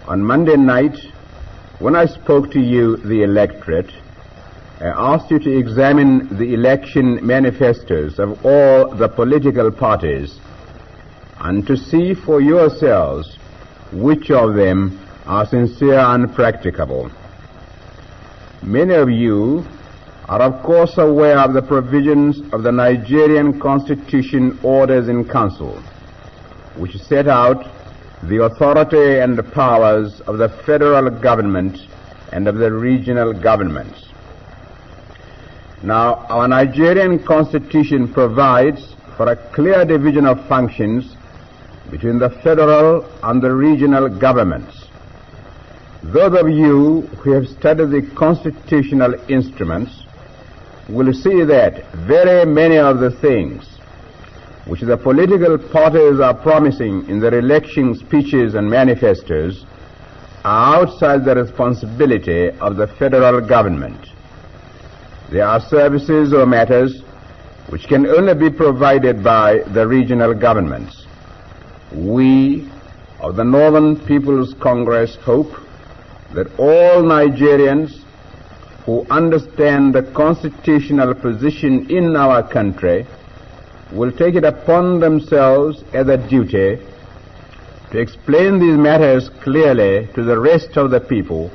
On Monday night, when I spoke to you, the electorate, I asked you to examine the election manifestos of all the political parties and to see for yourselves which of them are sincere and practicable. Many of you are of course aware of the provisions of the Nigerian Constitution Orders in Council, which set out the authority and the powers of the federal government and of the regional governments. Now, our Nigerian Constitution provides for a clear division of functions between the federal and the regional governments. Those of you who have studied the constitutional instruments will see that very many of the things which the political parties are promising in their election speeches and manifestos are outside the responsibility of the federal government. There are services or matters which can only be provided by the regional governments. We of the Northern People's Congress hope that all Nigerians who understand the constitutional position in our country will take it upon themselves as a duty to explain these matters clearly to the rest of the people,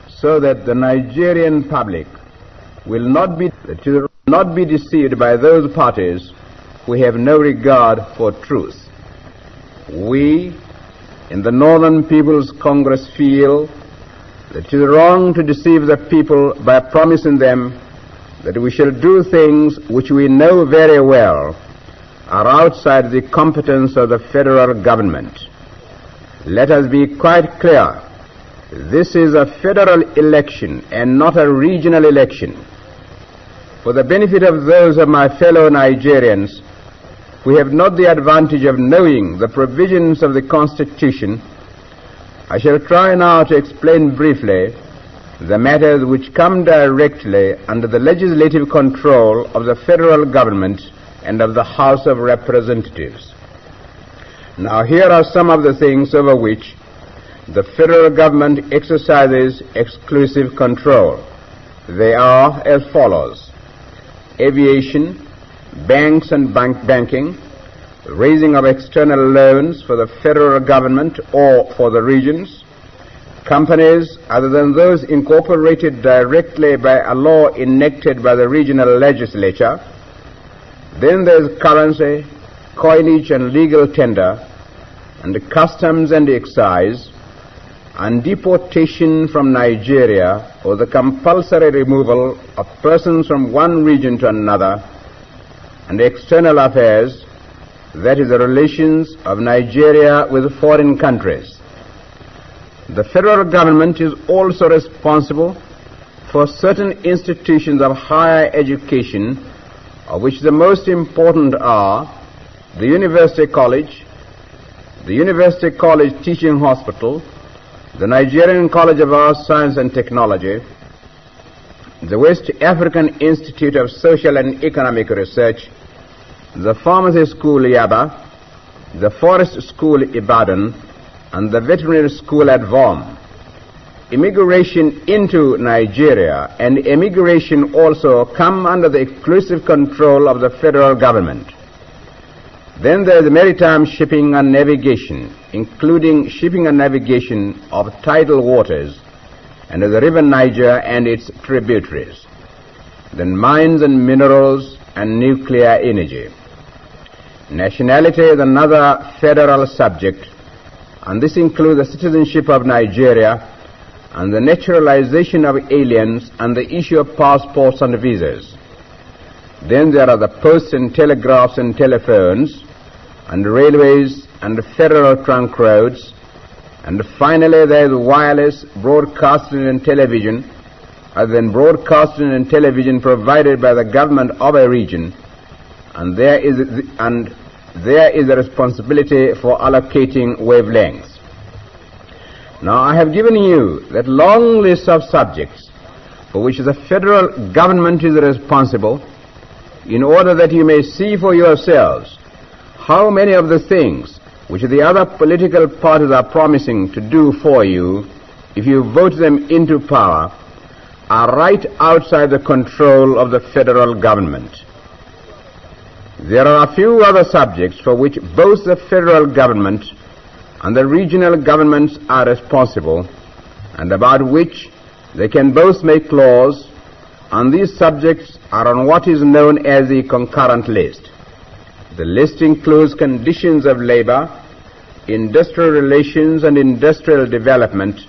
so that the Nigerian public will not be deceived by those parties who have no regard for truth. We in the Northern People's Congress feel that it is wrong to deceive the people by promising them that we shall do things which we know very well are outside the competence of the federal government. Let us be quite clear. This is a federal election and not a regional election. For the benefit of those of my fellow Nigerians who have not the advantage of knowing the provisions of the Constitution, I shall try now to explain briefly the matters which come directly under the legislative control of the federal government and of the House of Representatives. Now, here are some of the things over which the federal government exercises exclusive control. They are as follows: aviation, banks and banking, raising of external loans for the federal government or for the regions, companies other than those incorporated directly by a law enacted by the regional legislature. Then there's currency, coinage and legal tender, and customs and excise, and deportation from Nigeria, or the compulsory removal of persons from one region to another, and external affairs, that is the relations of Nigeria with foreign countries. The federal government is also responsible for certain institutions of higher education, of which the most important are the University College, the University College Teaching Hospital, the Nigerian College of Arts, Science and Technology, the West African Institute of Social and Economic Research, the Pharmacy School Yaba, the Forest School Ibadan, and the Veterinary School at Vom. Immigration into Nigeria and immigration also come under the exclusive control of the federal government. Then there is maritime shipping and navigation, including shipping and navigation of tidal waters and of the river Niger and its tributaries. Then mines and minerals and nuclear energy. Nationality is another federal subject, and this includes the citizenship of Nigeria and the naturalization of aliens and the issue of passports and visas. Then there are the posts and telegraphs and telephones and railways and federal trunk roads. And finally there is wireless broadcasting and television, other than broadcasting and television provided by the government of a region, and there is the responsibility for allocating wavelengths. Now, I have given you that long list of subjects for which the federal government is responsible, in order that you may see for yourselves how many of the things which the other political parties are promising to do for you if you vote them into power, are right outside the control of the federal government. There are a few other subjects for which both the federal government and the regional governments are responsible, and about which they can both make laws, and these subjects are on what is known as the concurrent list. The list includes conditions of labor, industrial relations and industrial development,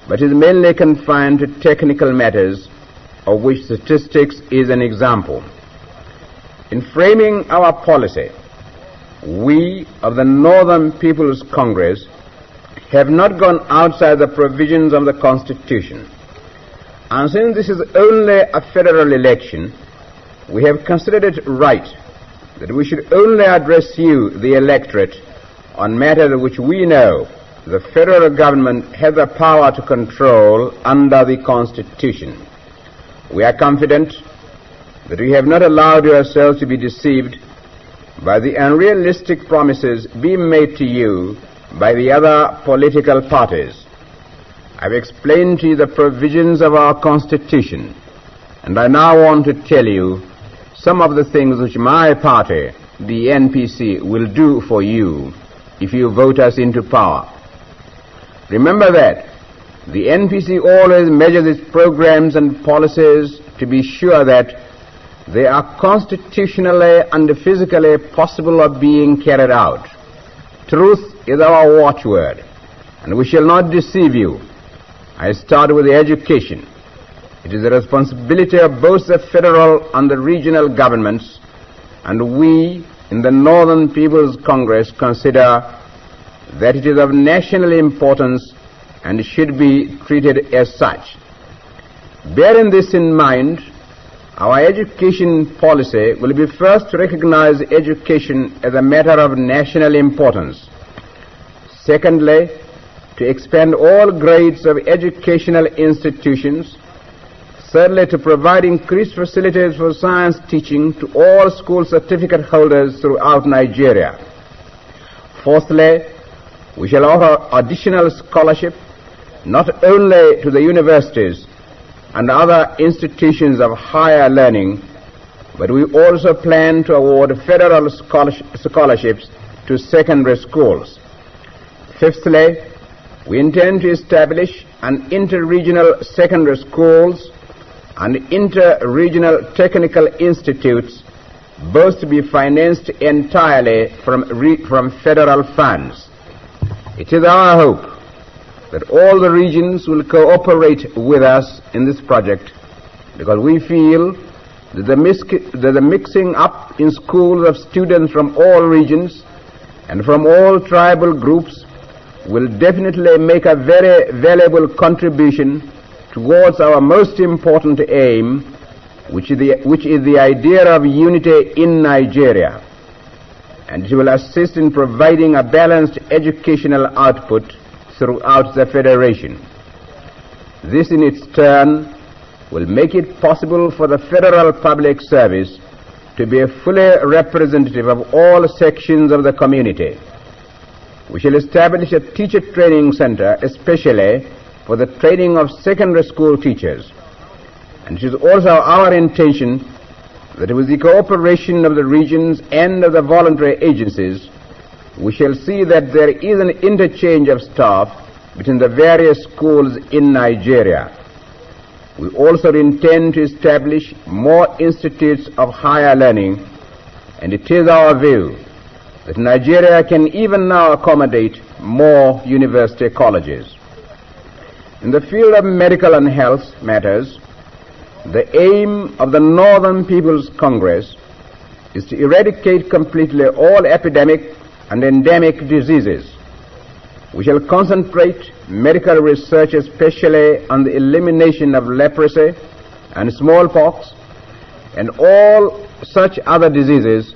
but is mainly confined to technical matters, of which statistics is an example. In framing our policy, we of the Northern People's Congress have not gone outside the provisions of the Constitution. And since this is only a federal election, we have considered it right that we should only address you, the electorate, on matters which we know the federal government has the power to control under the Constitution. We are confident that we have not allowed yourselves to be deceived by the unrealistic promises being made to you by the other political parties. I've explained to you the provisions of our Constitution, and I now want to tell you some of the things which my party, the NPC, will do for you if you vote us into power. Remember that the NPC always measures its programs and policies to be sure that they are constitutionally and physically possible of being carried out. Truth is our watchword, and we shall not deceive you. I start with education. It is the responsibility of both the federal and the regional governments, and we in the Northern People's Congress consider that it is of national importance and should be treated as such. Bearing this in mind, our education policy will be first to recognize education as a matter of national importance. Secondly, to expand all grades of educational institutions. Thirdly, to provide increased facilities for science teaching to all school certificate holders throughout Nigeria. Fourthly, we shall offer additional scholarship not only to the universities and other institutions of higher learning, but we also plan to award federal scholarships to secondary schools. Fifthly, we intend to establish an inter-regional secondary schools and inter-regional technical institutes, both to be financed entirely from federal funds. It is our hope that all the regions will cooperate with us in this project, because we feel that the mixing up in schools of students from all regions and from all tribal groups will definitely make a very valuable contribution towards our most important aim, which is the idea of unity in Nigeria, and it will assist in providing a balanced educational output throughout the Federation. This in its turn will make it possible for the Federal Public Service to be fully representative of all sections of the community. We shall establish a teacher training center especially for the training of secondary school teachers. And it is also our intention that with the cooperation of the regions and of the voluntary agencies, we shall see that there is an interchange of staff between the various schools in Nigeria. We also intend to establish more institutes of higher learning, and it is our view that Nigeria can even now accommodate more university colleges. In the field of medical and health matters, the aim of the Northern People's Congress is to eradicate completely all epidemic and endemic diseases. We shall concentrate medical research especially on the elimination of leprosy and smallpox and all such other diseases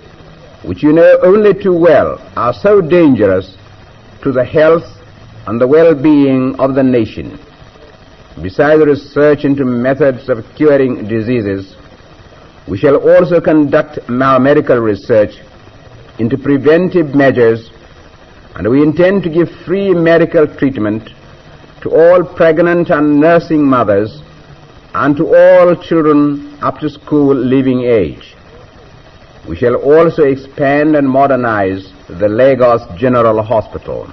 which you know only too well are so dangerous to the health and the well-being of the nation. Besides research into methods of curing diseases, we shall also conduct our medical research into preventive measures and we intend to give free medical treatment to all pregnant and nursing mothers and to all children up to school leaving age. We shall also expand and modernize the Lagos General Hospital.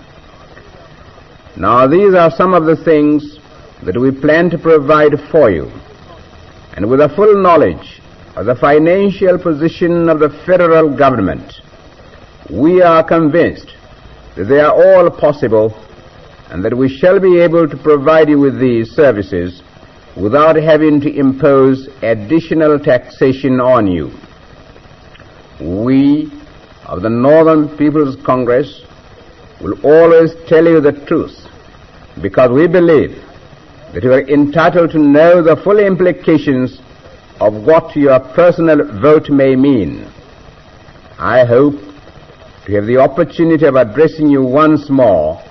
Now, these are some of the things that we plan to provide for you, and with a full knowledge of the financial position of the federal government, we are convinced that they are all possible and that we shall be able to provide you with these services without having to impose additional taxation on you. We of the Northern People's Congress will always tell you the truth, because we believe that you are entitled to know the full implications of what your personal vote may mean. I hope to have the opportunity of addressing you once more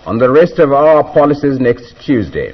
on the rest of our policies next Tuesday.